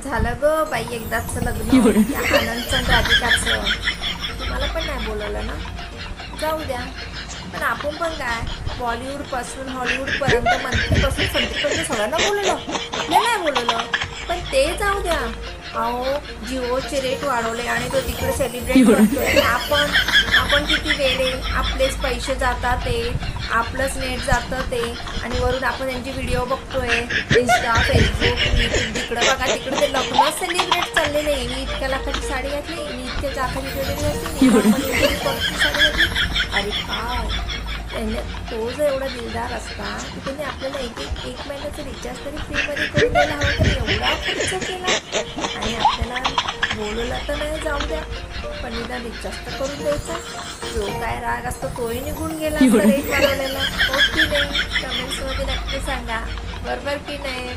झालं ग बाई एकदाच लग्न त्या आनंदचं आणि राधिकाचं. तुम्हाला पण नाही बोलवलं ना, जाऊ द्या. पण आपण पण काय बॉलिवूड पासून हॉलिवूड पर्यंत मंत्रीपासून संत्रीपर्यंत सगळ्यांना बोलवलं, आपल्याला नाही बोलवलं. पण ते जाऊ द्या. अहो जिओचे रेट वाढवले आणि तो तिकडे सेलिब्रेट करतोय. आपण किती वेळे, आपलेच पैसे जातात ते, आपलंच नेट जातं ते, आणि वरून आपण त्यांचे व्हिडिओ बघतोय इंस्टा फेसबुक यूट्यूब. तिकडं बघा, तिकडे ते लग्न सेलिब्रेट चाललेलं आहे. मी इतक्या लाखाची साडी घातली, मी इतक्या लाखाची ज्वेलरी घातली, मी आपण इतकी कॉस्टली साडी घातली. अरे काय त्याने, तो जर एवढा दिलदार असता की त्याने आपल्याला एक महिन्याचं रिचार्ज तरी फ्रीमध्ये करून द्यायला हवं. तर एवढा खर्च केला आणि आपल्याला बोलवलं तर नाही, जाऊ द्या, पण निदान रिचार्ज तर करून द्यायचा. जो काय राग असतो तोही निघून गेला असता रेट वाढवलेला. हो की नाही? कमेंट्समध्ये नक्की सांगा, बरोबर की नाही?